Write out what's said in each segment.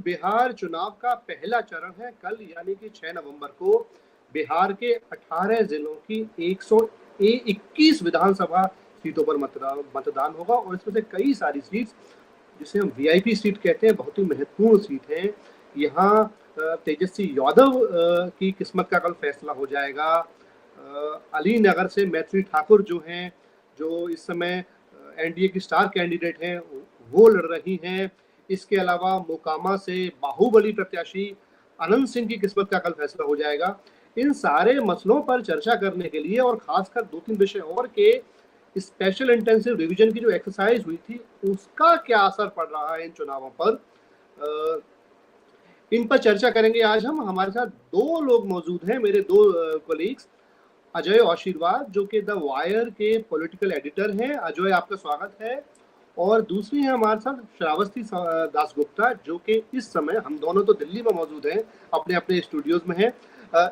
बिहार चुनाव का पहला चरण है कल, यानी कि 6 नवंबर को बिहार के 18 जिलों की 121 विधानसभा सीटों पर मतदान होगा और इसमें से कई सारी सीट, जिसे हम वीआईपी सीट कहते हैं, बहुत ही महत्वपूर्ण सीट है। यहाँ तेजस्वी यादव की किस्मत का कल फैसला हो जाएगा। अली नगर से मैथिली ठाकुर जो हैं, जो इस समय एनडीए की स्टार कैंडिडेट हैं, वो लड़ रही हैं। इसके अलावा मोकामा से बाहुबली प्रत्याशी अनंत सिंह की किस्मत का कल फैसला हो जाएगा। इन सारे मसलों पर चर्चा करने के लिए और खासकर 2-3 विषय और के स्पेशल इंटेंसिव रिवीजन की जो एक्सरसाइज हुई थी, उसका क्या असर पड़ रहा है इन चुनावों पर, इन पर चर्चा करेंगे आज हम। हमारे साथ 2 लोग मौजूद हैं, मेरे 2 कोलीग्स। अजय आशीर्वाद जो कि द वायर के पॉलिटिकल एडिटर हैं। अजय, आपका स्वागत है। और दूसरी है हमारे साथ श्रावस्ती दासगुप्ता, जो कि इस समय, हम दोनों तो दिल्ली में मौजूद हैं, अपने अपने स्टूडियोज में हैं।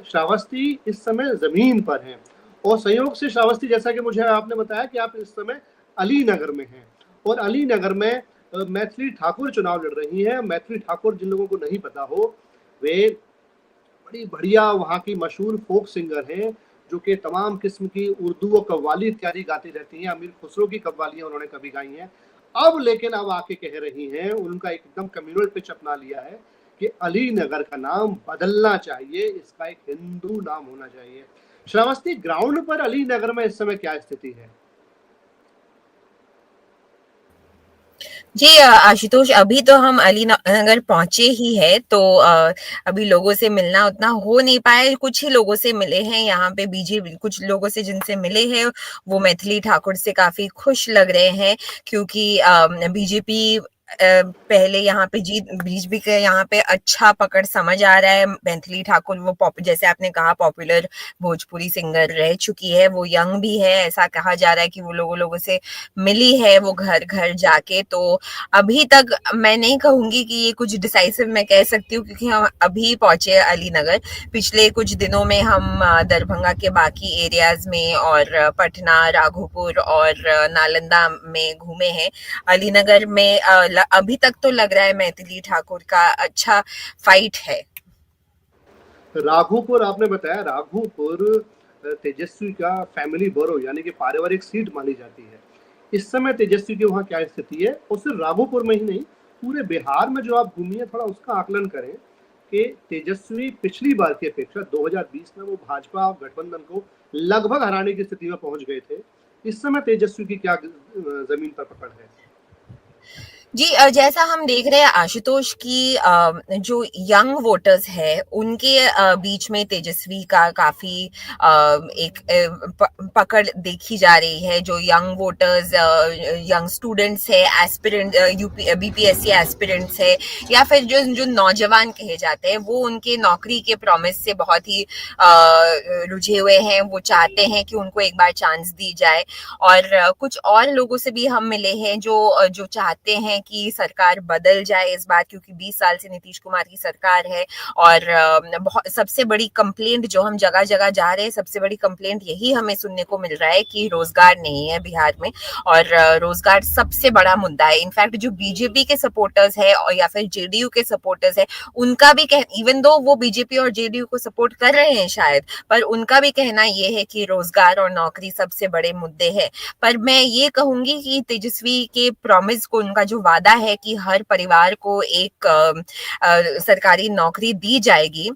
श्रावस्ती इस समय जमीन पर हैं और संयोग से श्रावस्ती, जैसा कि मुझे आपने बताया कि आप इस समय अली नगर में हैं और अली नगर में मैथिली ठाकुर चुनाव लड़ रही हैं। मैथिली ठाकुर, जिन लोगों को नहीं पता हो, वे बड़ी बढ़िया वहाँ की मशहूर फोक सिंगर हैं, जो कि तमाम किस्म की उर्दू और कव्वाली इत्यादि गाती रहती हैं। अमीर खुसरो की कव्वालियाँ उन्होंने कभी गाई हैं। लेकिन अब आके कह रही हैं, उनका एकदम कम्युनल पिच अपना लिया है कि अली नगर का नाम बदलना चाहिए, इसका एक हिंदू नाम होना चाहिए। श्रावस्ती, ग्राउंड पर अली नगर में इस समय क्या स्थिति है? जी आशुतोष, अभी तो हम अली नगर पहुंचे ही है, तो अभी लोगों से मिलना उतना हो नहीं पाया। कुछ ही लोगों से मिले हैं यहाँ पे, बीजेपी कुछ लोगों से जिनसे मिले हैं वो मैथिली ठाकुर से काफी खुश लग रहे हैं, क्योंकि बीजेपी पहले यहाँ पे जीत, बीजेपी के यहाँ पे अच्छा पकड़ समझ आ रहा है। मैथिली ठाकुर वो जैसे आपने कहा पॉपुलर भोजपुरी सिंगर रह चुकी है, वो यंग भी है, ऐसा कहा जा रहा है कि वो लोगों से मिली है वो घर घर जाके। तो अभी तक मैं नहीं कहूंगी कि ये कुछ डिसाइसिव मैं कह सकती हूँ, क्योंकि हम अभी पहुंचे अली नगर। पिछले कुछ दिनों में हम दरभंगा के बाकी एरियाज में और पटना, राघोपुर और नालंदा में घूमे हैं। अली नगर में अभी तक तो लग रहा है मैथिली ठाकुर का अच्छा फाइट है। राघोपुर आपने बताया, राघोपुर तेजस्वी का फैमिली बोरो, यानी कि पारिवारिक सीट मानी जाती है। इस समय तेजस्वी की वहाँ क्या स्थिति है? और सिर्फ राघोपुर में ही नहीं, पूरे बिहार में जो आप घूमी है, थोड़ा उसका आकलन करें कि तेजस्वी पिछली बार की अपेक्षा 2020 में वो भाजपा गठबंधन को लगभग हराने की स्थिति में पहुंच गए थे। इस समय तेजस्वी की क्या जमीन पर पकड़ है? जी जैसा हम देख रहे हैं आशुतोष की जो यंग वोटर्स है उनके बीच में तेजस्वी का काफी एक पकड़ देखी जा रही है। जो यंग वोटर्स, यंग स्टूडेंट्स है, एस्पिरेंट, यूपी बीपीएससी एस्पिरेंट्स है, या फिर जो जो नौजवान कहे जाते हैं, वो उनके नौकरी के प्रॉमिस से बहुत ही रुझे हुए हैं। वो चाहते हैं कि उनको एक बार चांस दी जाए। और कुछ और लोगों से भी हम मिले हैं जो जो चाहते हैं कि सरकार बदल जाए इस बार, क्योंकि 20 साल से नीतीश कुमार की सरकार है। और सबसे बड़ी कंप्लेंट जो हम जगह जगह जा रहे हैं, सबसे बड़ी कंप्लेंट यही हमें सुनने को मिल रहा है कि रोजगार नहीं है बिहार में, और रोजगार सबसे बड़ा मुद्दा है। इनफैक्ट जो बीजेपी के सपोर्टर्स है और या फिर जेडीयू के सपोर्टर्स है, उनका भी इवन दो वो बीजेपी और जेडीयू को सपोर्ट कर रहे हैं शायद, पर उनका भी कहना ये है कि रोजगार और नौकरी सबसे बड़े मुद्दे हैं। पर मैं ये कहूंगी कि तेजस्वी के प्रॉमिस को, उनका जो वादा है कि हर परिवार को एक सरकारी नौकरी दी जाएगी,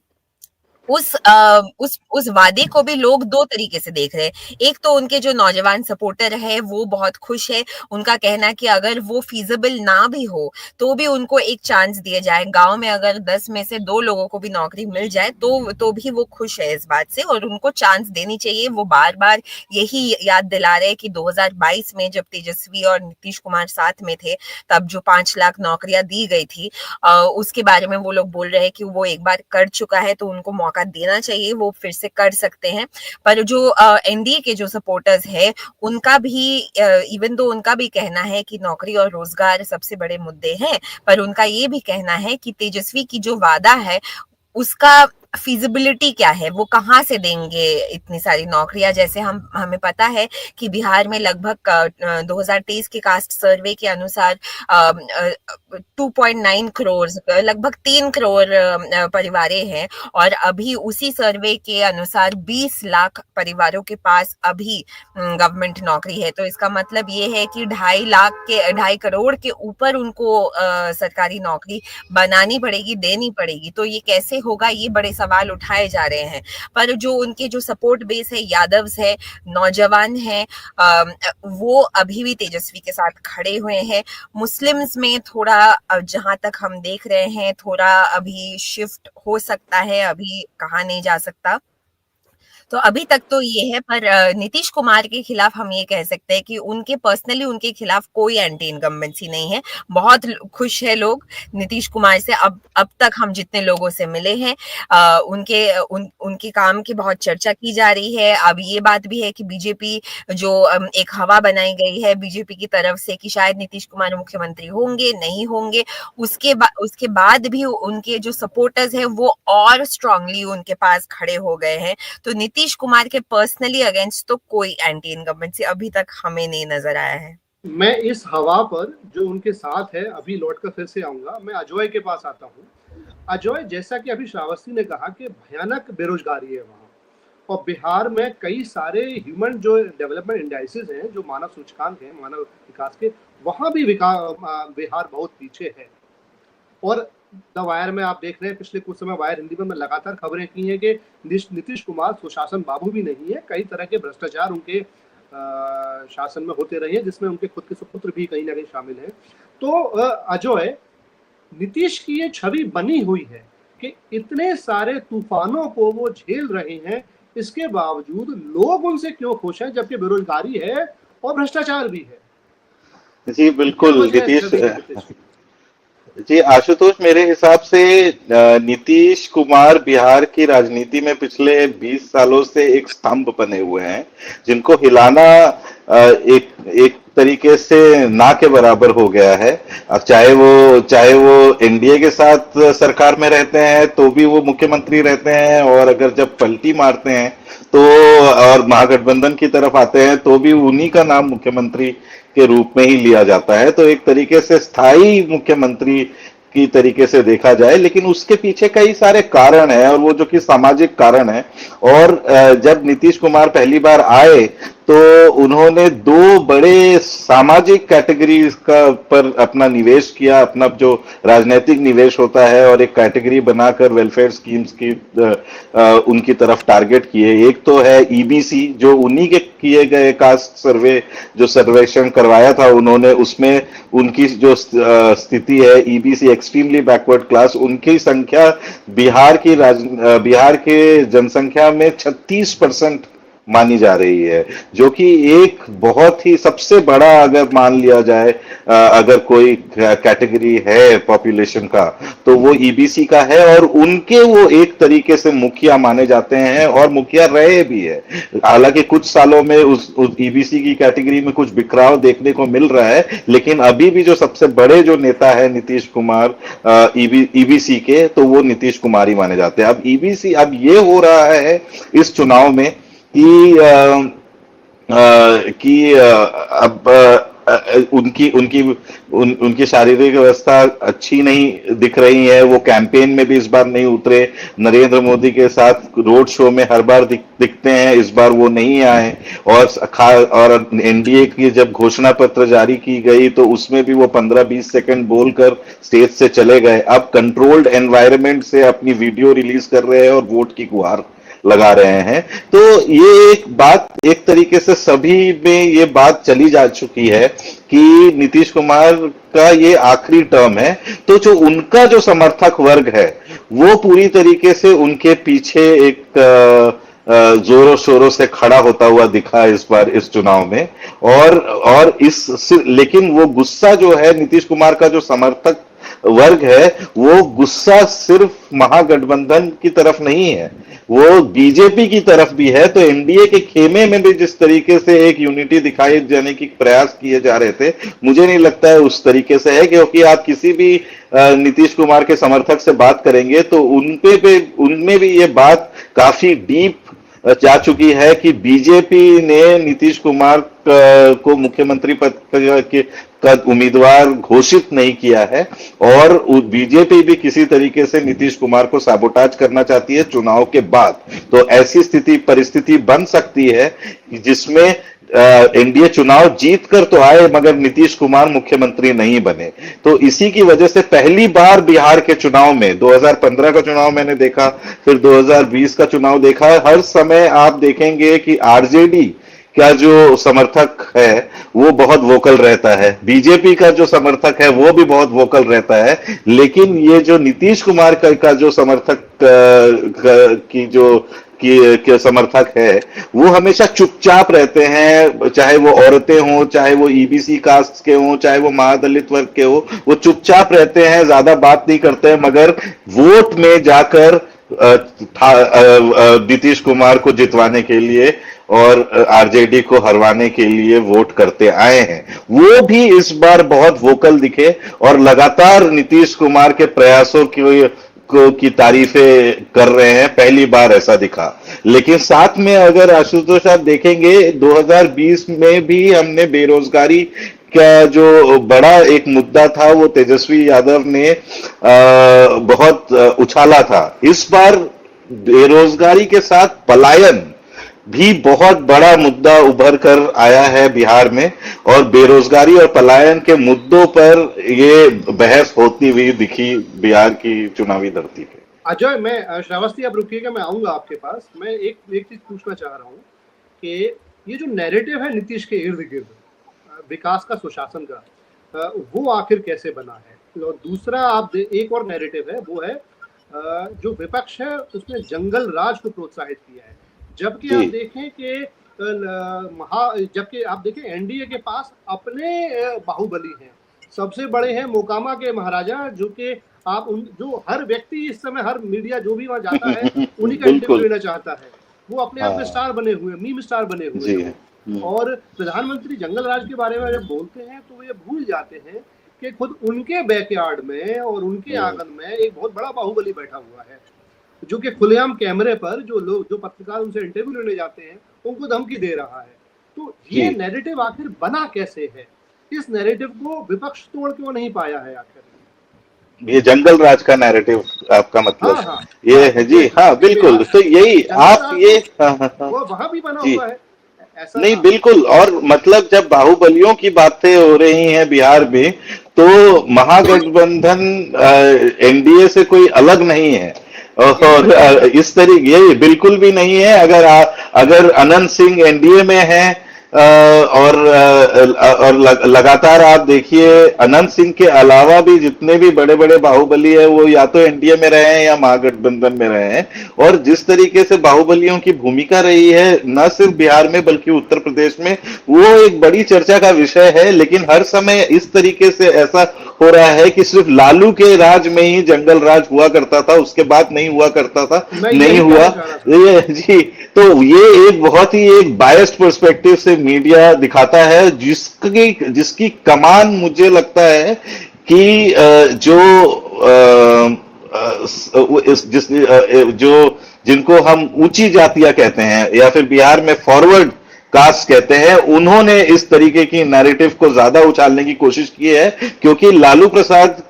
उस वादे को भी लोग 2 तरीके से देख रहे हैं। एक तो उनके जो नौजवान सपोर्टर है वो बहुत खुश है। उनका कहना है कि अगर वो फीजिबल ना भी हो तो भी उनको एक चांस दिया जाए। गांव में अगर 10 में से 2 लोगों को भी नौकरी मिल जाए तो भी वो खुश है इस बात से, और उनको चांस देनी चाहिए। वो बार बार यही याद दिला रहे हैं कि 2022 में जब तेजस्वी और नीतीश कुमार साथ में थे, तब जो 5 लाख नौकरियां दी गई थी, उसके बारे में वो लोग बोल रहे हैं कि वो एक बार कर चुका है तो उनको मौका देना चाहिए, वो फिर से कर सकते हैं। पर जो एनडीए के जो सपोर्टर्स है, उनका भी इवन दो उनका भी कहना है कि नौकरी और रोजगार सबसे बड़े मुद्दे हैं, पर उनका ये भी कहना है कि तेजस्वी की जो वादा है उसका फिजिबिलिटी क्या है, वो कहाँ से देंगे इतनी सारी नौकरियां। जैसे हमें पता है कि बिहार में लगभग 2023 के कास्ट सर्वे के अनुसार 2.9 करोड़, लगभग 3 करोड़ परिवारें हैं, और अभी उसी सर्वे के अनुसार 20 लाख परिवारों के पास अभी गवर्नमेंट नौकरी है। तो इसका मतलब ये है कि 2.5 करोड़ के ऊपर उनको सरकारी नौकरी बनानी पड़ेगी, देनी पड़ेगी। तो ये कैसे होगा, ये बड़े सवाल उठाए जा रहे हैं। पर जो उनके जो सपोर्ट बेस है, यादव्स है, नौजवान है, वो अभी भी तेजस्वी के साथ खड़े हुए हैं। मुस्लिम्स में थोड़ा, जहां तक हम देख रहे हैं, थोड़ा अभी शिफ्ट हो सकता है, अभी कहा नहीं जा सकता। तो अभी तक तो ये है, पर नीतीश कुमार के खिलाफ हम ये कह सकते हैं कि उनके पर्सनली उनके खिलाफ कोई एंटी इनकम्बेंसी नहीं है। बहुत खुश है लोग नीतीश कुमार से। अब तक हम जितने लोगों से मिले हैं, उनके काम की बहुत चर्चा की जा रही है। अब ये बात भी है कि बीजेपी जो एक हवा बनाई गई है बीजेपी की तरफ से कि शायद नीतीश कुमार मुख्यमंत्री होंगे, नहीं होंगे, उसके बाद भी उनके जो सपोर्टर्स हैं वो और स्ट्रांगली उनके पास खड़े हो गए हैं। तो नीतीश कुमार के पर्सनली अगेंस्ट तो कोई एंटी इनकम्बेंसी अभी तक हमें नहीं नजर आया है। मैं इस हवा पर जो उनके साथ है अभी लौटकर फिर से आऊंगा। मैं अजय के पास आता हूँ। अजय, जैसा कि अभी श्रावस्ती ने कहा कि भयानक बेरोजगारी है वहाँ, और बिहार में कई सारे ह्यूमन जो डेवलपमेंट इंडाइसेस हैं, जो मानव सूचकांक हैं मानव विकास के, वहाँ भी बिहार बहुत पीछे है। और द वायर में आप देख रहे हैं, पिछले कुछ समय वायर हिंदी में लगातार खबरें की हैं कि नीतीश कुमार सुशासन बाबू भी नहीं है। कई तरह के भ्रष्टाचार उनके शासन में होते रहे हैं, जिसमें उनके खुद के सुपुत्र भी कहीं ना कहीं शामिल हैं। तो अजय, नीतीश की ये छवि बनी हुई है कि इतने सारे तूफानों को वो झेल रहे हैं, इसके बावजूद लोग उनसे क्यों खुश हैं, जबकि बेरोजगारी है और भ्रष्टाचार भी है। जी बिल्कुल जी आशुतोष, मेरे हिसाब से नीतीश कुमार बिहार की राजनीति में पिछले 20 सालों से एक स्तंभ बने हुए हैं, जिनको हिलाना एक तरीके से ना के बराबर हो गया है। अब चाहे वो एनडीए के साथ सरकार में रहते हैं तो भी वो मुख्यमंत्री रहते हैं, और अगर जब पलटी मारते हैं तो और महागठबंधन की तरफ आते हैं तो भी उन्हीं का नाम मुख्यमंत्री के रूप में ही लिया जाता है। तो एक तरीके से स्थायी मुख्यमंत्री की तरीके से देखा जाए, लेकिन उसके पीछे कई सारे कारण हैं, और वो जो कि सामाजिक कारण है। और जब नीतीश कुमार पहली बार आए तो उन्होंने दो बड़े सामाजिक कैटेगरीज का पर अपना निवेश किया, अपना जो राजनीतिक निवेश होता है, और एक कैटेगरी बनाकर वेलफेयर स्कीम्स की उनकी तरफ टारगेट किए। एक तो है ईबीसी, जो उन्हीं के किए गए कास्ट सर्वे जो सर्वेक्षण करवाया था उन्होंने, उसमें उनकी जो स्थिति है ईबीसी एक्सट्रीमली बैकवर्ड क्लास, उनकी संख्या बिहार के जनसंख्या में 36% मानी जा रही है, जो कि एक बहुत ही सबसे बड़ा, अगर मान लिया जाए अगर कोई कैटेगरी है पॉपुलेशन का, तो वो ईबीसी का है। और उनके वो एक तरीके से मुखिया माने जाते हैं, और मुखिया रहे भी है। हालांकि कुछ सालों में उस ईबीसी की कैटेगरी में कुछ बिखराव देखने को मिल रहा है, लेकिन अभी भी जो सबसे बड़े जो नेता है नीतीश कुमार ईबीसी के, तो वो नीतीश कुमार ही माने जाते हैं। अब ईबीसी, अब ये हो रहा है इस चुनाव में कि अब उनकी शारीरिक व्यवस्था अच्छी नहीं दिख रही है। वो कैंपेन में भी इस बार नहीं उतरे, नरेंद्र मोदी के साथ रोड शो में हर बार दिखते हैं, इस बार वो नहीं आए। और एनडीए की जब घोषणा पत्र जारी की गई तो उसमें भी वो 15-20 सेकंड बोलकर स्टेज से चले गए। अब कंट्रोल्ड एनवायरनमेंट से अपनी वीडियो रिलीज कर रहे हैं और वोट की गुहार लगा रहे हैं। तो ये एक बात, एक तरीके से सभी में ये बात चली जा चुकी है कि नीतीश कुमार का ये आखिरी टर्म है। तो जो उनका जो समर्थक वर्ग है वो पूरी तरीके से उनके पीछे एक जोरों शोरों से खड़ा होता हुआ दिखा इस बार इस चुनाव में। और लेकिन वो गुस्सा जो है नीतीश कुमार का जो समर्थक वर्ग है, वो गुस्सा सिर्फ महागठबंधन की तरफ नहीं है, वो बीजेपी की तरफ भी है। तो एनडीए के खेमे में भी जिस तरीके से एक यूनिटी दिखाई जाने की प्रयास किए जा रहे थे, मुझे नहीं लगता है उस तरीके से है, क्योंकि आप किसी भी नीतीश कुमार के समर्थक से बात करेंगे तो उनमें भी ये बात काफी डीप जा चुकी है कि बीजेपी ने नीतीश कुमार को मुख्यमंत्री पद का उम्मीदवार घोषित नहीं किया है, और बीजेपी भी किसी तरीके से नीतीश कुमार को साबोटाज करना चाहती है चुनाव के बाद। तो ऐसी परिस्थिति बन सकती है जिसमें एनडीए चुनाव जीत कर तो आए मगर नीतीश कुमार मुख्यमंत्री नहीं बने। तो इसी की वजह से पहली बार बिहार के चुनाव में 2015 का चुनाव मैंने देखा, फिर 2020 का चुनाव देखा, हर समय आप देखेंगे कि आरजेडी का जो समर्थक है वो बहुत वोकल रहता है, बीजेपी का जो समर्थक है वो भी बहुत वोकल रहता है, लेकिन ये जो नीतीश कुमार का जो समर्थक की जो के समर्थक है वो हमेशा चुपचाप रहते हैं, चाहे वो औरतें हों, चाहे वो ईबीसी कास्ट के हों, चाहे वो महादलित वर्ग के हो, वो चुपचाप रहते हैं, ज्यादा बात नहीं करते हैं, मगर वोट में जाकर नीतीश कुमार को जितवाने के लिए और आरजेडी को हरवाने के लिए वोट करते आए हैं। वो भी इस बार बहुत वोकल दिखे और लगातार नीतीश कुमार के प्रयासों की तारीफें कर रहे हैं, पहली बार ऐसा दिखा। लेकिन साथ में अगर आशुतोष आप देखेंगे 2020 में भी हमने बेरोजगारी का जो बड़ा एक मुद्दा था वो तेजस्वी यादव ने बहुत उछाला था। इस बार बेरोजगारी के साथ पलायन भी बहुत बड़ा मुद्दा उभर कर आया है बिहार में, और बेरोजगारी और पलायन के मुद्दों पर ये बहस होती हुई दिखी बिहार की चुनावी धरती पे। अजय, मैं श्रावस्ती, आप रुकिएगा, मैं आऊंगा आपके पास। मैं एक चीज पूछना चाह रहा हूँ कि ये जो नैरेटिव है नीतीश के इर्द गिर्द विकास का, सुशासन का, वो आखिर कैसे बना है? और दूसरा आप एक और नैरेटिव है, वो है जो विपक्ष है उसने जंगल राज को प्रोत्साहित किया है, जबकि आप देखें कि जबकि आप देखें एनडीए के पास अपने बाहुबली हैं, सबसे बड़े हैं मोकामा के महाराजा, जो कि जो हर व्यक्ति इस समय, हर मीडिया जो भी वहां जाता है उन्हीं का इंटरव्यू लेना चाहता है। वो अपने आप में स्टार बने हुए, मीम स्टार बने हुए हैं। और प्रधानमंत्री जंगल राज के बारे में जब बोलते हैं तो ये भूल जाते हैं कि खुद उनके बैकयार्ड में और उनके आंगन में एक बहुत बड़ा बाहुबली बैठा हुआ है, जो कि खुलेआम कैमरे पर जो पत्रकार उनसे इंटरव्यू लेने जाते हैं उनको धमकी दे रहा है। तो ये नैरेटिव आखिर बना कैसे है? इस नैरेटिव को विपक्ष तोड़ क्यों नहीं पाया है आखिर? ये जंगल राज का नैरेटिव आपका मतलब? हाँ, ये है जी, हाँ बिल्कुल। तो यही आप ये वो वहां भी बना हुआ है ऐसा नहीं, बिल्कुल। और मतलब जब बाहुबलियों की बातें हो रही हैं बिहार में, तो महागठबंधन एनडीए से कोई अलग नहीं है, और इस तरीके ये बिल्कुल भी नहीं है। अगर अनंत सिंह एनडीए में है और लगातार आप देखिए अनंत सिंह के अलावा भी जितने भी बड़े बड़े बाहुबली है वो या तो एनडीए में रहे हैं या महागठबंधन में रहे हैं, और जिस तरीके से बाहुबलियों की भूमिका रही है न सिर्फ बिहार में बल्कि उत्तर प्रदेश में, वो एक बड़ी चर्चा का विषय है। लेकिन हर समय इस तरीके से ऐसा हो रहा है कि सिर्फ लालू के राज में ही जंगल राज हुआ करता था, उसके बाद नहीं हुआ करता था, नहीं हुआ ये जी। तो ये एक बहुत ही एक बायस्ड पर्सपेक्टिव से मीडिया दिखाता है, जिसकी कमान मुझे लगता है कि जिनको हम ऊंची जातियां कहते हैं या फिर बिहार में फॉरवर्ड कास्ट कहते हैं, उन्होंने इस तरीके की नैरेटिव को ज्यादा उछालने की कोशिश की है। क्योंकि लालू प्रसाद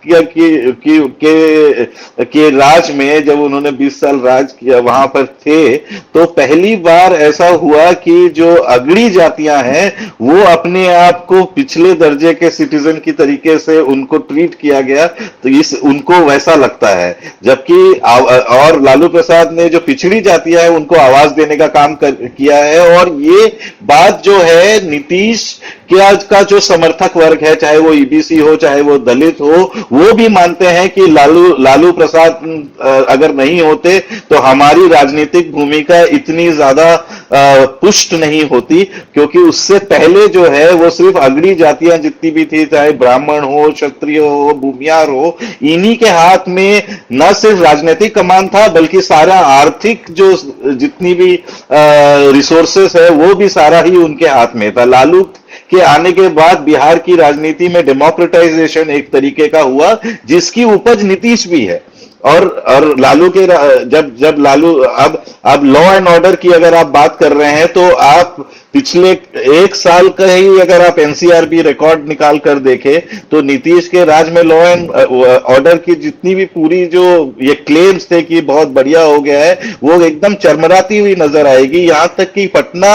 के राज में जब उन्होंने 20 साल राज किया वहां पर थे, तो पहली बार ऐसा हुआ कि जो अगड़ी जातियां हैं वो अपने आप को पिछले दर्जे के सिटीजन की तरीके से उनको ट्रीट किया गया, तो उनको वैसा लगता है। जबकि और लालू प्रसाद ने जो पिछड़ी जातियां हैं उनको आवाज देने का काम किया है, और ये बात जो है नीतीश का जो समर्थक वर्ग है, चाहे वो ईबीसी हो चाहे वो दलित हो, वो भी मानते हैं कि लालू लालू प्रसाद अगर नहीं होते तो हमारी राजनीतिक भूमिका इतनी ज्यादा पुष्ट नहीं होती, क्योंकि उससे पहले जो है वो सिर्फ अगड़ी जातियां जितनी भी थी, चाहे ब्राह्मण हो, क्षत्रिय हो, भूमियार हो, इन्हीं के हाथ में न सिर्फ राजनीतिक कमान था बल्कि सारा आर्थिक जो जितनी भी रिसोर्सेस है वो भी सारा ही उनके हाथ में था। लालू के आने के बाद बिहार की राजनीति में डेमोक्रेटाइजेशन एक तरीके का हुआ, जिसकी उपज नीतीश भी है। और लालू के जब जब लालू अब लॉ एंड ऑर्डर की अगर आप बात कर रहे हैं तो आप पिछले एक साल का ही अगर आप एनसीआरबी रिकॉर्ड निकाल कर देखें तो नीतीश के राज में लॉ एंड ऑर्डर की जितनी भी पूरी जो ये क्लेम्स थे कि बहुत बढ़िया हो गया है, वो एकदम चरमराती हुई नजर आएगी। यहां तक कि पटना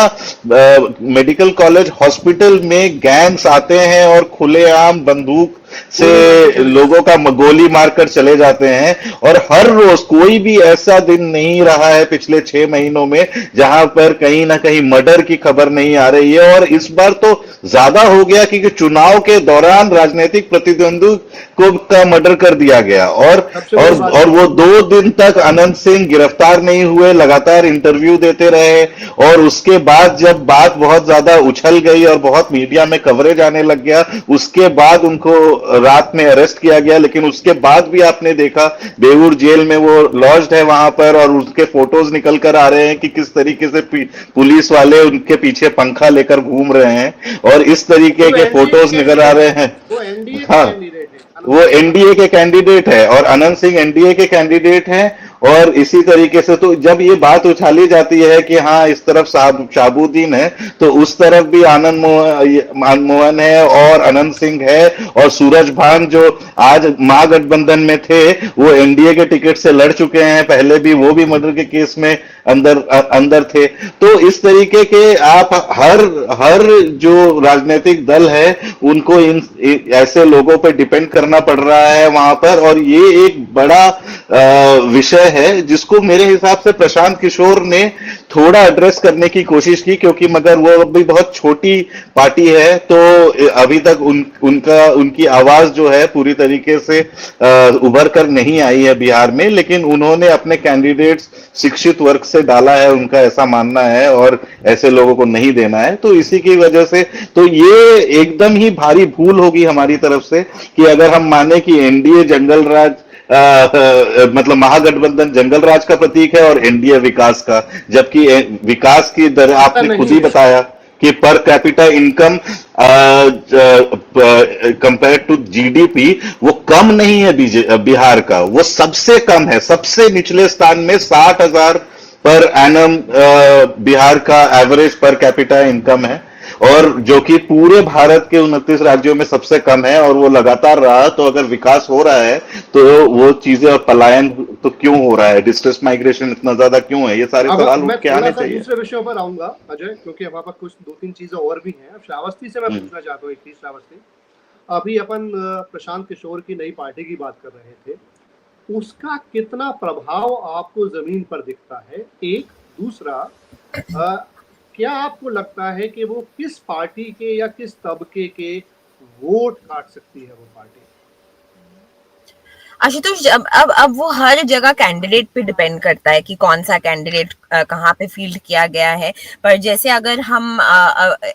मेडिकल कॉलेज हॉस्पिटल में गैंग्स आते हैं और खुलेआम बंदूक से लोगों का गोली मारकर चले जाते हैं, और हर रोज कोई भी ऐसा दिन नहीं रहा है पिछले 6 महीनों में जहां पर कहीं ना कहीं मर्डर की खबर नहीं आ रही है। और इस बार तो ज्यादा हो गया क्योंकि चुनाव के दौरान राजनीतिक प्रतिद्वंदी को का मर्डर कर दिया गया, और वो 2 दिन तक अनंत सिंह गिरफ्तार नहीं हुए, लगातार इंटरव्यू देते रहे, और उसके बाद जब बात बहुत ज्यादा उछल गई और बहुत मीडिया में कवरेज आने लग गया, उसके बाद उनको रात में अरेस्ट किया गया। लेकिन उसके बाद भी आपने देखा बेऊर जेल में वो लॉज्ड है वहां पर, और उसके फोटोज निकल कर आ रहे हैं कि किस तरीके से पुलिस वाले उनके पीछे पंखा लेकर घूम रहे हैं, और इस तरीके के फोटोज निकल आ रहे हैं। हाँ, वो एनडीए के कैंडिडेट है और अनंत सिंह एनडीए के कैंडिडेट हैं। और इसी तरीके से तो जब ये बात उछाली जाती है कि हाँ इस तरफ शहाबुद्दीन है तो उस तरफ भी आनंद मोहन है और अनंत सिंह है, और सूरज भान जो आज महागठबंधन में थे वो एनडीए के टिकट से लड़ चुके हैं, पहले भी वो भी मर्डर के केस में अंदर थे। तो इस तरीके के आप हर जो राजनीतिक दल है उनको ऐसे लोगों पर डिपेंड करना पड़ रहा है वहां पर, और ये एक बड़ा विषय है जिसको मेरे हिसाब से प्रशांत किशोर ने थोड़ा एड्रेस करने की कोशिश की, क्योंकि मगर वो अभी बहुत छोटी पार्टी है तो अभी तक उनकी आवाज जो है पूरी तरीके से उभर कर नहीं आई है बिहार में। लेकिन उन्होंने अपने कैंडिडेट्स शिक्षित वर्ग से डाला है, उनका ऐसा मानना है, और ऐसे लोगों को नहीं देना है। तो इसी की वजह से तो ये एकदम ही भारी भूल होगी हमारी तरफ से कि अगर हम माने कि एनडीए जंगल राज मतलब महागठबंधन जंगल राज का प्रतीक है और एनडीए विकास का, जबकि विकास की दर आपने खुद ही बताया कि per capita income compare to GDP वो कम नहीं है बिहार का, वो सबसे कम है, सबसे निचले स्थान में 60,000 पर एनम बिहार का एवरेज पर कैपिटा इनकम है, और जो कि पूरे भारत के 29 राज्यों में सबसे कम है, और वो लगातार रहा। तो अगर विकास हो रहा है तो वो चीजें और पलायन तो क्यों हो रहा है, डिस्ट्रेस माइग्रेशन इतना ज्यादा क्यों है, ये सारे सवाल उठ के आने चाहिए। दूसरे विषयों पर आऊंगा अजय, क्योंकि हमारे पास कुछ 2-3 चीजें और भी हैं। श्रावस्ती से मैं पूछना चाहता हूँ, एक चीज श्रावस्ती, अभी अपन प्रशांत किशोर की नई पार्टी की बात कर रहे थे, उसका कितना प्रभाव आपको जमीन पर दिखता है? एक दूसरा, क्या आपको लगता है कि वो किस पार्टी के या किस तबके के वोट काट सकती है वो पार्टी? आशुतोष, अब वो हर जगह कैंडिडेट पे डिपेंड करता है कि कौन सा कैंडिडेट कहाँ पे फील्ड किया गया है। पर जैसे अगर हम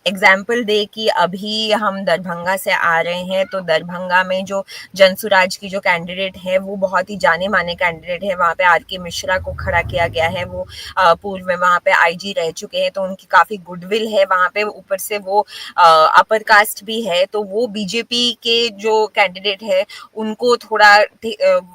एग्जाम्पल दे कि अभी हम दरभंगा से आ रहे हैं, तो दरभंगा में जो जनसुराज की जो कैंडिडेट है वो बहुत ही जाने माने कैंडिडेट है। वहाँ पे आर के मिश्रा को खड़ा किया गया है, वो पूर्व में वहाँ पे आईजी रह चुके हैं, तो उनकी काफी गुडविल है वहाँ पे। ऊपर से वो अपर कास्ट भी है, तो वो बीजेपी के जो कैंडिडेट है उनको थोड़ा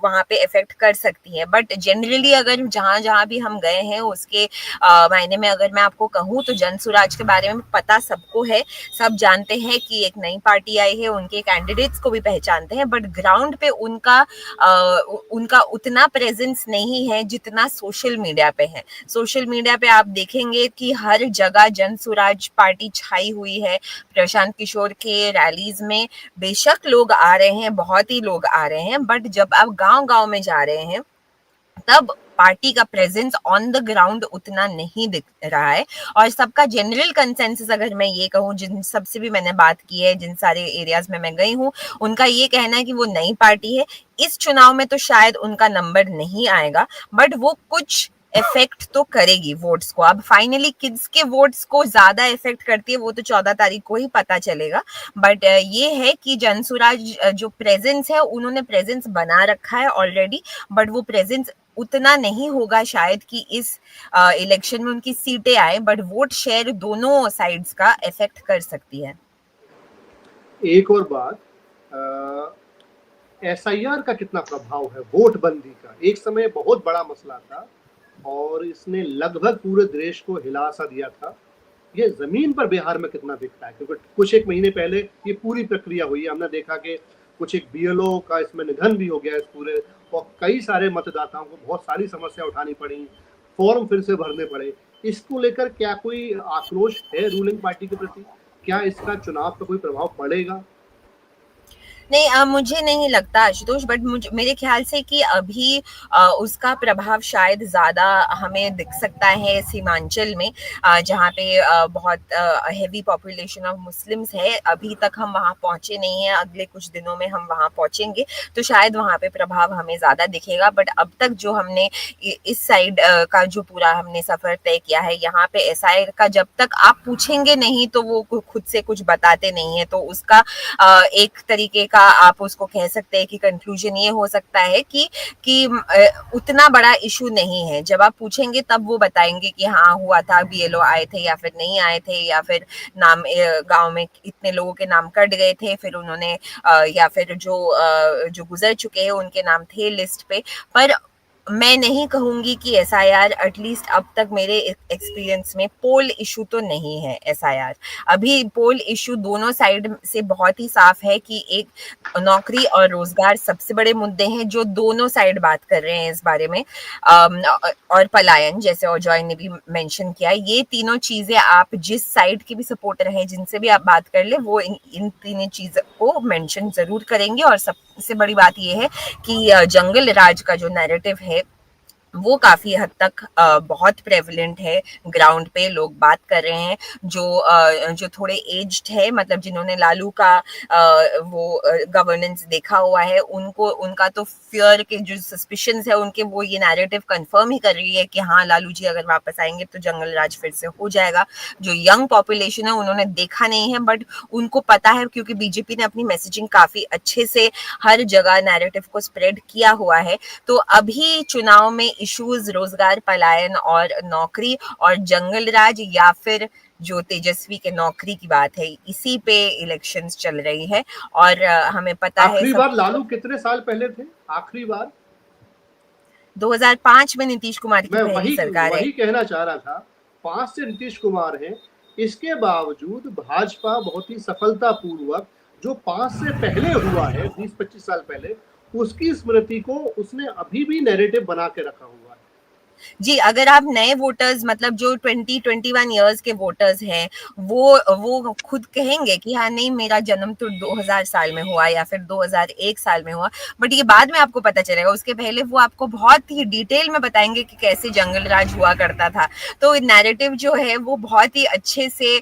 वहां पे इफेक्ट कर सकती है। बट जनरली अगर जहां जहां भी हम गए हैं उसके मायने में अगर मैं आपको कहूँ तो जनसुराज के बारे में पता सबको है, सब जानते हैं कि एक नई पार्टी आई है, उनके कैंडिडेट्स को भी पहचानते हैं, बट ग्राउंड पे उनका उतना प्रेजेंस नहीं है जितना सोशल मीडिया पे है। सोशल मीडिया पे आप देखेंगे कि हर जगह जनसुराज पार्टी छाई हुई है। प्रशांत किशोर के रैलीज में बेशक लोग आ रहे हैं, बहुत ही लोग आ रहे हैं, बट जब आप गांव-गांव में जा रहे हैं तब पार्टी का प्रेजेंस ऑन द ग्राउंड उतना नहीं दिख रहा है। और सबका जनरल कंसेंसस अगर मैं ये कहूँ, जिन सबसे भी मैंने बात की है, जिन सारे एरियाज में मैं गई हूँ, उनका ये कहना है कि वो नई पार्टी है। इस चुनाव में तो शायद उनका नंबर नहीं आएगा, बट वो कुछ इफेक्ट तो करेगी वोट्स को। अब फाइनली किसके वोट्स को ज्यादा इफेक्ट करती है वो तो 14 तारीख को ही पता चलेगा। बट ये है कि जनसुराज जो प्रेजेंस है, उन्होंने प्रेजेंस बना रखा है ऑलरेडी, बट वो प्रेजेंस उतना नहीं होगा शायद कि इस इलेक्शन में उनकी सीटें आए, बट वोट शेयर दोनों साइड्स का इफेक्ट कर सकती है। एक और बात, एसआईआर का कितना प्रभाव है वोट बंदी का? एक समय बहुत बड़ा मसला था और इसने लगभग पूरे देश को हिला सा दिया था। ये जमीन पर बिहार में कितना दिखता है? क्योंकि कुछ एक महीने पहले ये पूरी प्रक्रिया हुई है, हमने देखा कि कुछ एक बीएलओ का इसमें निधन भी हो गया इस पूरे, और कई सारे मतदाताओं को बहुत सारी समस्या उठानी पड़ी, फॉर्म फिर से भरने पड़े। इसको लेकर क्या कोई आक्रोश है रूलिंग पार्टी के प्रति? क्या इसका चुनाव पर कोई प्रभाव पड़ेगा? नहीं, मुझे नहीं लगता आशुतोष, बट मुझे मेरे ख्याल से कि अभी उसका प्रभाव शायद ज्यादा हमें दिख सकता है सीमांचल में, जहाँ पे बहुत हेवी पॉपुलेशन ऑफ मुस्लिम्स है। अभी तक हम वहाँ पहुंचे नहीं है, अगले कुछ दिनों में हम वहाँ पहुंचेंगे, तो शायद वहाँ पे प्रभाव हमें ज्यादा दिखेगा। बट अब तक जो हमने इस साइड का जो पूरा हमने सफर तय किया है, यहाँ पे एसआईआर का जब तक आप पूछेंगे नहीं तो वो खुद से कुछ बताते नहीं है, तो उसका एक तरीके का आप उसको कह सकते हैं कि कंक्लूजन ये हो सकता है कि उतना बड़ा इशू नहीं है। जब आप पूछेंगे तब वो बताएंगे कि हाँ हुआ था, बीएलओ आए थे या फिर नहीं आए थे, या फिर नाम गांव में इतने लोगों के नाम कट गए थे, फिर उन्होंने या फिर जो गुजर चुके हैं उनके नाम थे लिस्ट पे। पर मैं नहीं कहूंगी कि एसआईआर, एटलीस्ट अब तक मेरे एक्सपीरियंस में, पोल इशू तो नहीं है एसआईआर। अभी पोल इशू दोनों साइड से बहुत ही साफ है कि एक नौकरी और रोजगार सबसे बड़े मुद्दे हैं जो दोनों साइड बात कर रहे हैं इस बारे में, और पलायन, जैसे अजॉय ने भी मेंशन किया। ये तीनों चीजें आप जिस साइड के भी सपोर्टर हैं, जिनसे भी आप बात कर ले, वो इन तीनों चीजों को मेंशन जरूर करेंगे। और सबसे बड़ी बात ये है कि जंगल राज का जो नैरेटिव है वो काफी हद तक बहुत प्रेवलेंट है, ग्राउंड पे लोग बात कर रहे हैं। जो थोड़े एज्ड है, मतलब जिन्होंने लालू का वो गवर्नेंस देखा हुआ है, उनको उनका तो फियर के जो सस्पिशंस है उनके, वो ये नैरेटिव कंफर्म ही कर रही है कि हाँ लालू जी अगर वापस आएंगे तो जंगल राज फिर से हो जाएगा। जो यंग पॉपुलेशन है उन्होंने देखा नहीं है, बट उनको पता है, क्योंकि बीजेपी ने अपनी मैसेजिंग काफी अच्छे से हर जगह नैरेटिव को स्प्रेड किया हुआ है। तो अभी चुनाव में इश्यूज रोजगार, पलायन और नौकरी और जंगल राज, या फिर जो तेजस्वी के नौकरी की बात है, इसी पे इलेक्शंस चल रही है। और हमें पता है आखिरी बार लालू कितने साल पहले थे? आखिरी बार 2005 में नीतीश कुमार की पहली सरकार है। वही कहना चाह रहा था, 5 से नीतीश कुमार है। इसके बावजूद भाजपा बहुत ही सफलतापूर्वक जो 5 से पहले हुआ है, 20-25 साल पहले, उसकी स्मृति को उसने अभी भी नैरेटिव बना के रखा हुआ है। जी, अगर आप नए वोटर्स, मतलब जो 20-21 इयर्स के वोटर्स हैं, वो खुद कहेंगे कि हाँ नहीं, मेरा जन्म तो 2000 साल में हुआ या फिर 2001 साल में हुआ, बट ये बाद में आपको पता चलेगा। उसके पहले वो आपको बहुत ही डिटेल में बताएंगे कि कैसे जंगल राज हुआ करता था। तो नैरेटिव जो है वो बहुत ही अच्छे से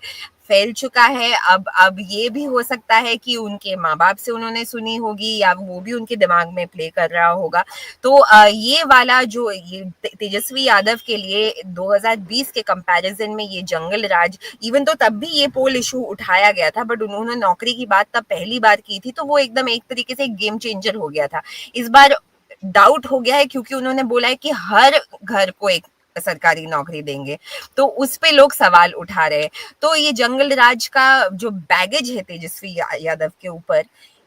फैल चुका है। अब ये भी हो सकता है कि उनके माँ बाप से उन्होंने सुनी होगी, या वो भी उनके दिमाग में प्ले कर रहा होगा। तो ये वाला जो ये तेजस्वी यादव के लिए 2020 के कंपैरिजन में ये जंगल राज, इवन तो तब भी ये पोल इशू उठाया गया था, बट उन्होंने नौकरी की बात तब पहली बार की थी, तो वो एकदम एक तरीके से गेम चेंजर हो गया था। इस बार डाउट हो गया है, क्योंकि उन्होंने बोला है कि हर घर को एक सरकारी नौकरी देंगे, तो उस पे लोग सवाल उठा रहे हैं। तो ये जंगल राज का जो बैगेज है तेजस्वी यादव के ऊपर,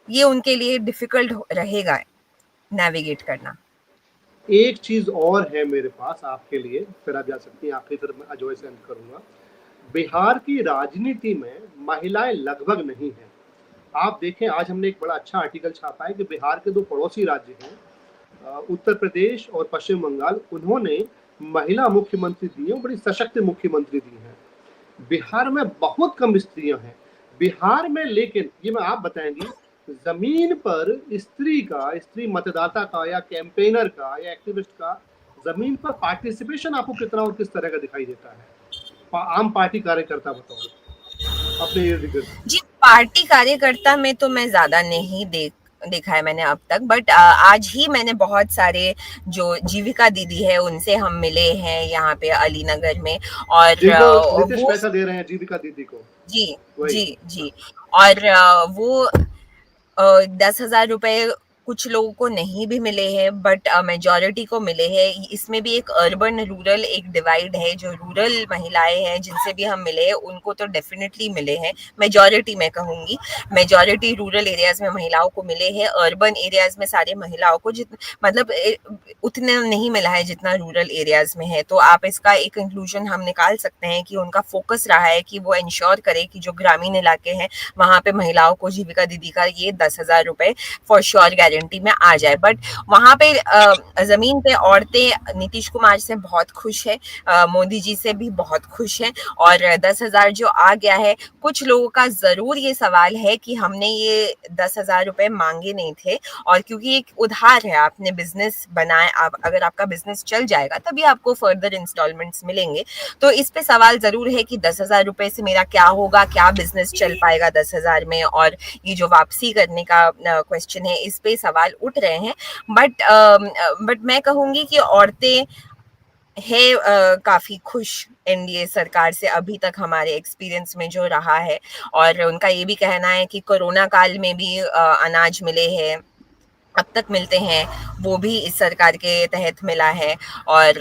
ये उनके लिए डिफिकल्ट रहेगा नेविगेट करना। एक चीज और है मेरे पास आपके लिए, फिर आप जा सकती हैं आखिरी, फिर मैं अजय से अंत करूंगा। बिहार की राजनीति में महिलाएं लगभग नहीं है। आप देखें, आज हमने एक बड़ा अच्छा आर्टिकल छापा है कि बिहार के 2 पड़ोसी राज्य हैं, उत्तर प्रदेश और पश्चिम बंगाल, उन्होंने महिला मुख्यमंत्री दी है, बड़ी सशक्त मुख्यमंत्री दी है। बिहार में बहुत कम स्त्रियां हैं बिहार में, लेकिन ये मैं आप बताएंगी, जमीन पर स्त्री मतदाता का या कैंपेनर का या एक्टिविस्ट का जमीन पर पार्टिसिपेशन आपको कितना और किस तरह का दिखाई देता है आम पार्टी कार्यकर्ता बताओ अपने इर्द गिर्द? जी, पार्टी कार्यकर्ता में तो मैं ज्यादा नहीं देखा है मैंने अब तक, बट आज ही मैंने बहुत सारे जो जीविका दीदी है उनसे हम मिले हैं यहाँ पे अलीनगर में, और जिनको नीतीश वो पैसा दे रहे हैं जीविका दीदी को। जी वही। जी जी, और वो 10,000 रुपए कुछ लोगों को नहीं भी मिले हैं, बट मेजॉरिटी को मिले हैं। इसमें भी एक अर्बन रूरल एक डिवाइड है। जो रूरल महिलाएं हैं जिनसे भी हम मिले हैं उनको तो डेफिनेटली मिले हैं, मेजॉरिटी मैं कहूंगी, मेजॉरिटी रूरल एरियाज में महिलाओं को मिले हैं। अर्बन एरियाज में सारे महिलाओं को मतलब उतने नहीं मिला है जितना रूरल एरियाज में है। तो आप इसका एक कंक्लूजन हम निकाल सकते हैं कि उनका फोकस रहा है कि वो इंश्योर करे कि जो ग्रामीण इलाके हैं वहां पे महिलाओं को जीविका दीदी का ये 10,000 रुपए फॉर श्योर गारंटी में आ जाए। बट वहां पे जमीन पे औरतें नीतीश कुमार से बहुत खुश है, मोदी जी से भी बहुत खुश है, और 10,000 जो आ गया है, कुछ लोगों का जरूर ये सवाल है कि हमने ये 10,000 रुपए मांगे नहीं थे, और क्योंकि एक उधार है, आपने बिजनेस बनाए, आप अगर आपका बिजनेस चल जाएगा तभी आपको फर्दर इंस्टॉलमेंट्स मिलेंगे। तो इस पे सवाल जरूर है कि 10,000 रुपए से मेरा क्या होगा, क्या बिजनेस चल पाएगा 10,000 में, और ये जो वापसी करने का क्वेश्चन है इस पे सवाल उठ रहे हैं। बट मैं कहूंगी कि औरतें है काफी खुश एनडीए सरकार से अभी तक हमारे एक्सपीरियंस में जो रहा है, और उनका ये भी कहना है कि कोरोना काल में भी अनाज मिले हैं, अब तक मिलते हैं, वो भी इस सरकार के तहत मिला है, और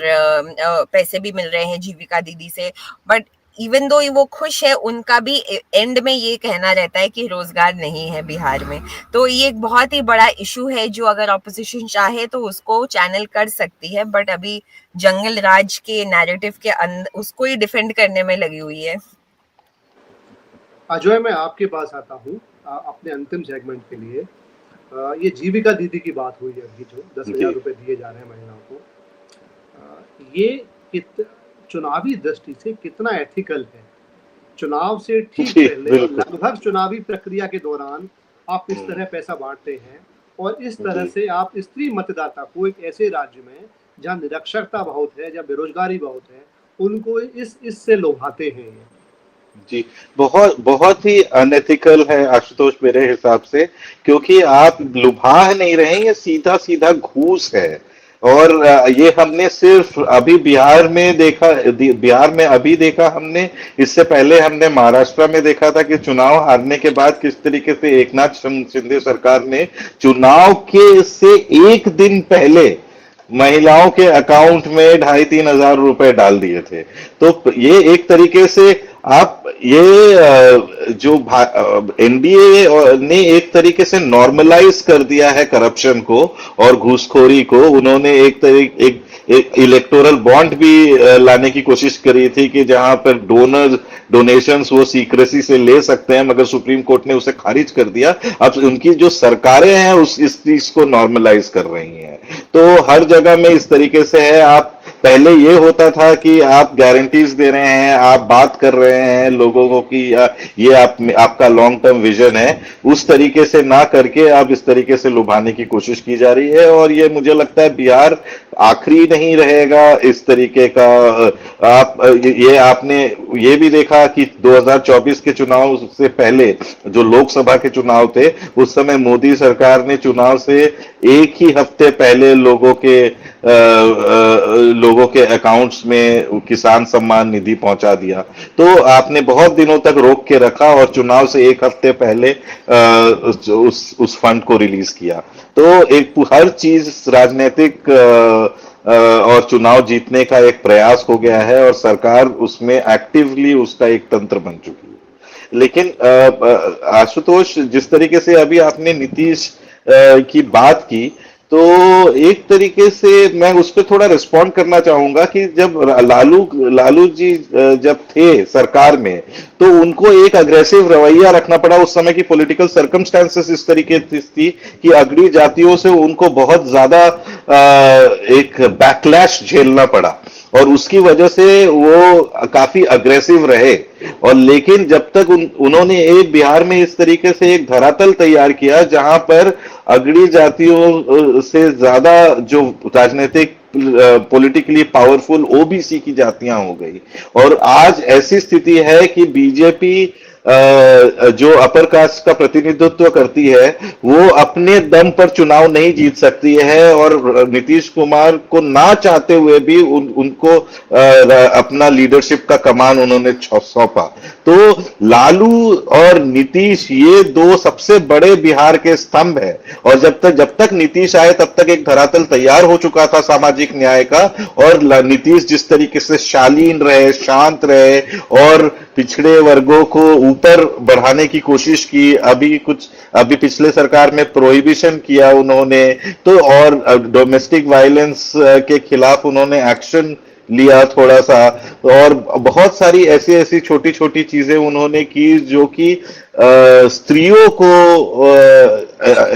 पैसे भी मिल रहे हैं जीविका दीदी से। बट इवन दो वो खुश है, उनका भी एंड में ये कहना रहता है कि रोजगार नहीं है बिहार में। तो ये एक बहुत ही बड़ा इशू है जो अगर ऑपोजिशन चाहे तो उसको चैनल कर सकती है, बट अभी जंगल राज के नैरेटिव के अंदर उसको ही डिफेंड करने में लगी हुई है। अजय, मैं आपके पास आता हूँ अपने अंतिम सेगमेंट के लिए। ये जीविका दीदी की बात हुई है अभी, जो 10,000 रुपए दिए जा रहे हैं महिलाओं को, ये चुनावी दृष्टि से कितना एथिकल है? चुनाव से ठीक पहले लगभग चुनावी प्रक्रिया के दौरान आप इस तरह पैसा बांटते हैं, और इस तरह से आप स्त्री मतदाता को एक ऐसे राज्य में जहाँ निरक्षरता बहुत है, जहाँ बेरोजगारी बहुत है, उनको इससे लोभाते हैं। जी, बहुत बहुत ही अनएथिकल है आशुतोष मेरे हिसाब से, क्योंकि आप लुभा नहीं रहे हैं, ये सीधा सीधा घूस है। और ये हमने सिर्फ अभी बिहार में देखा, बिहार में अभी देखा हमने, इससे पहले हमने महाराष्ट्र में देखा था कि चुनाव हारने के बाद किस तरीके से एकनाथ शिंदे सरकार ने चुनाव के से एक दिन पहले महिलाओं के अकाउंट में 2,500-3 हजार रुपए डाल दिए थे। तो ये एक तरीके से आप ये जो एनडीए ने एक तरीके से नॉर्मलाइज कर दिया है करप्शन को और घूसखोरी को। उन्होंने एक इलेक्टोरल बॉन्ड भी लाने की कोशिश करी थी कि जहां पर डोनेशंस वो सीक्रेसी से ले सकते हैं, मगर सुप्रीम कोर्ट ने उसे खारिज कर दिया। अब उनकी जो सरकारें हैं इस चीज को नॉर्मलाइज कर रही हैं। तो हर जगह में इस तरीके से है। आप पहले ये होता था कि आप गारंटीज दे रहे हैं, आप बात कर रहे हैं लोगों को कि ये आपका लॉन्ग टर्म विजन है, उस तरीके से ना करके आप इस तरीके से लुभाने की कोशिश की जा रही है। और ये मुझे लगता है बिहार आखिरी नहीं रहेगा इस तरीके का। आपने ये भी देखा कि 2024 के चुनाव से पहले जो लोकसभा के चुनाव थे, उस समय मोदी सरकार ने चुनाव से एक ही हफ्ते पहले लोगों के अकाउंट्स में किसान सम्मान निधि पहुंचा दिया। तो आपने बहुत दिनों तक रोक के रखा और चुनाव से एक हफ्ते पहले उस फंड को रिलीज किया। तो एक हर चीज राजनीतिक और चुनाव जीतने का एक प्रयास हो गया है, और सरकार उसमें एक्टिवली उसका एक तंत्र बन चुकी है। लेकिन आशुतोष, जिस तरीके से अभी आपने नीतीश की बात की, तो एक तरीके से मैं उस पर थोड़ा रिस्पॉन्ड करना चाहूंगा कि जब लालू जी जब थे सरकार में, तो उनको एक अग्रेसिव रवैया रखना पड़ा। उस समय की पॉलिटिकल सर्कमस्टेंसेस इस तरीके से थी कि अगड़ी जातियों से उनको बहुत ज्यादा एक बैकलैश झेलना पड़ा, और उसकी वजह से वो काफी अग्रेसिव रहे। और लेकिन जब तक उन्होंने एक बिहार में इस तरीके से एक धरातल तैयार किया जहां पर अगड़ी जातियों से ज्यादा जो राजनीतिक पॉलिटिकली पावरफुल ओबीसी की जातियां हो गई। और आज ऐसी स्थिति है कि बीजेपी जो अपर कास्ट का प्रतिनिधित्व करती है वो अपने दम पर चुनाव नहीं जीत सकती है, और नीतीश कुमार को ना चाहते हुए भी उनको अपना लीडरशिप का कमान उन्होंने सौंपा। तो लालू और नीतीश ये दो सबसे बड़े बिहार के स्तंभ है, और जब तक नीतीश आए तब तक एक धरातल तैयार हो चुका था सामाजिक न्याय का। और नीतीश जिस तरीके से शालीन रहे, शांत रहे और पिछड़े वर्गों को ऊपर बढ़ाने की कोशिश की, अभी पिछले सरकार में प्रोहिबिशन किया उन्होंने, तो और डोमेस्टिक वायलेंस के खिलाफ उन्होंने एक्शन लिया थोड़ा सा, और बहुत सारी ऐसी ऐसी छोटी छोटी चीजें उन्होंने की जो कि स्त्रियों को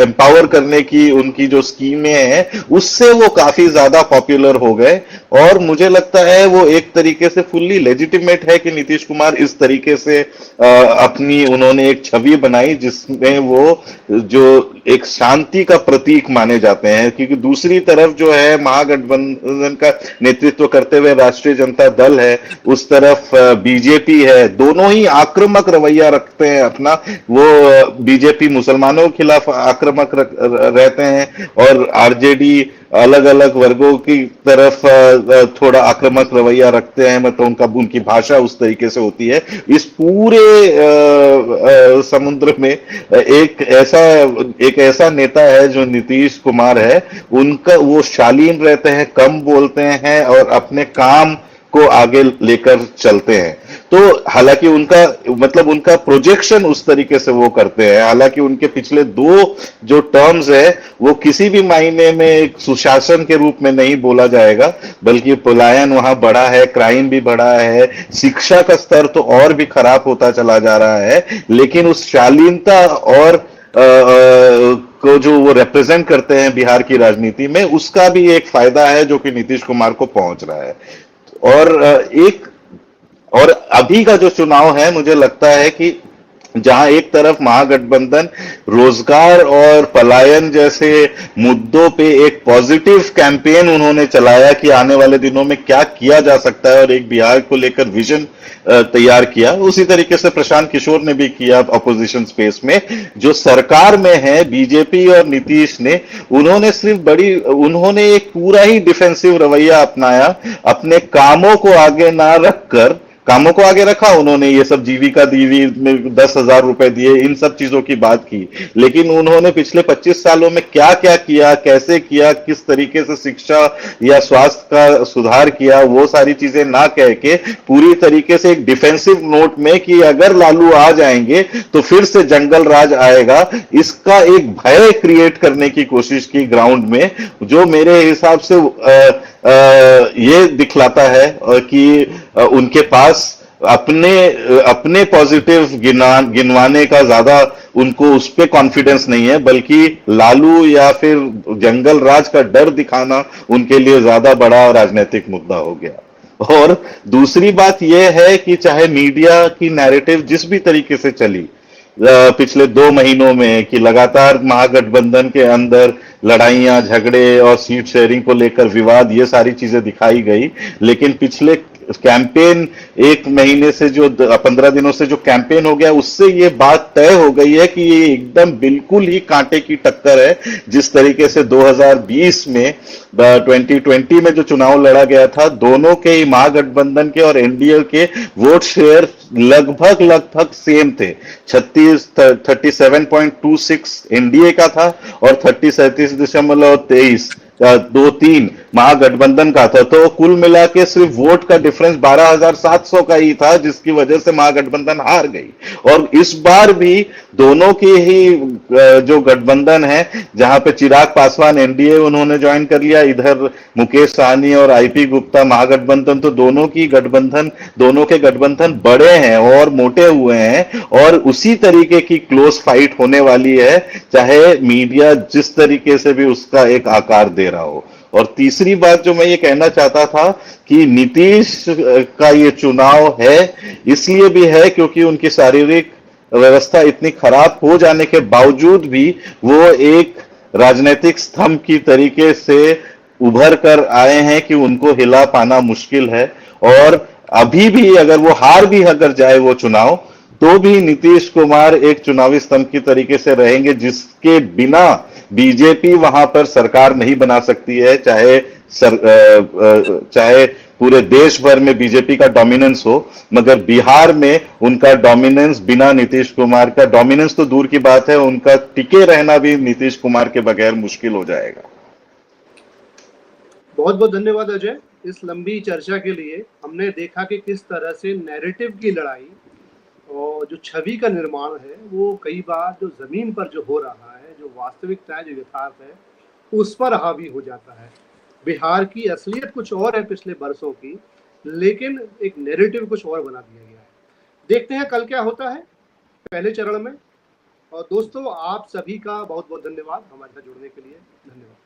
एम्पावर करने की उनकी जो स्कीमें हैं उससे वो काफी ज्यादा पॉपुलर हो गए। और मुझे लगता है वो एक तरीके से फुल्ली लेजिटिमेट है कि नीतीश कुमार इस तरीके से अपनी उन्होंने एक छवि बनाई जिसमें वो जो एक शांति का प्रतीक माने जाते हैं। क्योंकि दूसरी तरफ जो है महागठबंधन का नेतृत्व करते हुए राष्ट्रीय जनता दल है, उस तरफ बीजेपी है, दोनों ही आक्रामक रवैया रखते हैं अपना। वो बीजेपी मुसलमानों के खिलाफ आक्रामक रहते हैं और आरजेडी अलग अलग वर्गों की तरफ थोड़ा आक्रामक रवैया रखते हैं, मतलब उनकी भाषा उस तरीके से होती है। इस पूरे समुद्र में एक ऐसा नेता है जो नीतीश कुमार है, उनका वो शालीन रहते हैं, कम बोलते हैं और अपने काम को आगे लेकर चलते हैं। तो हालांकि उनका प्रोजेक्शन उस तरीके से वो करते हैं, हालांकि उनके पिछले दो जो टर्म्स है वो किसी भी मायने में एक सुशासन के रूप में नहीं बोला जाएगा, बल्कि पलायन वहां बढ़ा है, क्राइम भी बढ़ा है, शिक्षा का स्तर तो और भी खराब होता चला जा रहा है। लेकिन उस शालीनता और को जो वो रिप्रेजेंट करते हैं बिहार की राजनीति में, उसका भी एक फायदा है जो कि नीतीश कुमार को पहुंच रहा है। और अभी का जो चुनाव है, मुझे लगता है कि जहां एक तरफ महागठबंधन रोजगार और पलायन जैसे मुद्दों पे एक पॉजिटिव कैंपेन उन्होंने चलाया कि आने वाले दिनों में क्या किया जा सकता है और एक बिहार को लेकर विजन तैयार किया, उसी तरीके से प्रशांत किशोर ने भी किया अपोजिशन स्पेस में। जो सरकार में है बीजेपी और नीतीश ने, उन्होंने एक पूरा ही डिफेंसिव रवैया अपनाया, अपने कामों को आगे ना रखकर, कामों को आगे रखा उन्होंने, ये सब जीविका दीदी में 10,000 रुपए दिए, इन सब चीजों की बात की, लेकिन उन्होंने पिछले 25 सालों में क्या क्या किया, कैसे किया, किस तरीके से शिक्षा या स्वास्थ्य का सुधार किया, वो सारी चीजें ना कह के पूरी तरीके से एक डिफेंसिव नोट में कि अगर लालू आ जाएंगे तो फिर से जंगल राज आएगा, इसका एक भय क्रिएट करने की कोशिश की ग्राउंड में, जो मेरे हिसाब से ये दिखलाता है कि उनके पास अपने पॉजिटिव गिनवाने का ज्यादा उनको उस पे कॉन्फिडेंस नहीं है, बल्कि लालू या फिर जंगल राज का डर दिखाना उनके लिए ज्यादा बड़ा राजनीतिक मुद्दा हो गया। और दूसरी बात यह है कि चाहे मीडिया की नैरेटिव जिस भी तरीके से चली पिछले 2 महीनों में, कि लगातार महागठबंधन के अंदर लड़ाइयां, झगड़े और सीट शेयरिंग को लेकर विवाद, ये सारी चीजें दिखाई गई, लेकिन पिछले कैंपेन 1 महीने से जो 15 दिनों से जो कैंपेन हो गया, उससे ये बात तय हो गई है कि ये एकदम बिल्कुल ही कांटे की टक्कर है। जिस तरीके से 2020 में 2020 में जो चुनाव लड़ा गया था, दोनों के ही महागठबंधन के और एनडीए के वोट शेयर लगभग सेम थे। 37.26 एनडीए का था और 37.23 महागठबंधन का था। तो कुल मिला के सिर्फ वोट का डिफरेंस 12,700 का ही था, जिसकी वजह से महागठबंधन हार गई। और इस बार भी दोनों के ही जो गठबंधन है, जहां पे चिराग पासवान एनडीए उन्होंने ज्वाइन कर लिया, इधर मुकेश सहनी और आईपी गुप्ता महागठबंधन, तो दोनों के गठबंधन बड़े हैं और मोटे हुए हैं, और उसी तरीके की क्लोज फाइट होने वाली है, चाहे मीडिया जिस तरीके से भी उसका एक आकार दे रहा हो। और तीसरी बात जो मैं ये कहना चाहता था कि नीतीश का ये चुनाव है इसलिए भी है क्योंकि उनकी शारीरिक व्यवस्था इतनी खराब हो जाने के बावजूद भी वो एक राजनीतिक स्तंभ की तरीके से उभर कर आए हैं कि उनको हिला पाना मुश्किल है। और अभी भी अगर वो हार भी अगर जाए वो चुनाव, तो भी नीतीश कुमार एक चुनावी स्तंभ की तरीके से रहेंगे, जिसके बिना बीजेपी वहां पर सरकार नहीं बना सकती है। चाहे पूरे देश भर में बीजेपी का डोमिनेंस हो, मगर बिहार में उनका डोमिनेंस बिना नीतीश कुमार का, डोमिनेंस तो दूर की बात है, उनका टिके रहना भी नीतीश कुमार के बगैर मुश्किल हो जाएगा। बहुत बहुत धन्यवाद अजय इस लंबी चर्चा के लिए। हमने देखा कि किस तरह से नैरेटिव की लड़ाई और जो छवि का निर्माण है वो कई बार जो जमीन पर जो हो रहा है, जो वास्तविकता है, जो यथार्थ है, उस पर हावी हो जाता है। बिहार की असलियत कुछ और है पिछले बरसों की, लेकिन एक नैरेटिव कुछ और बना दिया गया है। देखते हैं कल क्या होता है पहले चरण में। और दोस्तों, आप सभी का बहुत बहुत धन्यवाद हमारे साथ जुड़ने के लिए। धन्यवाद।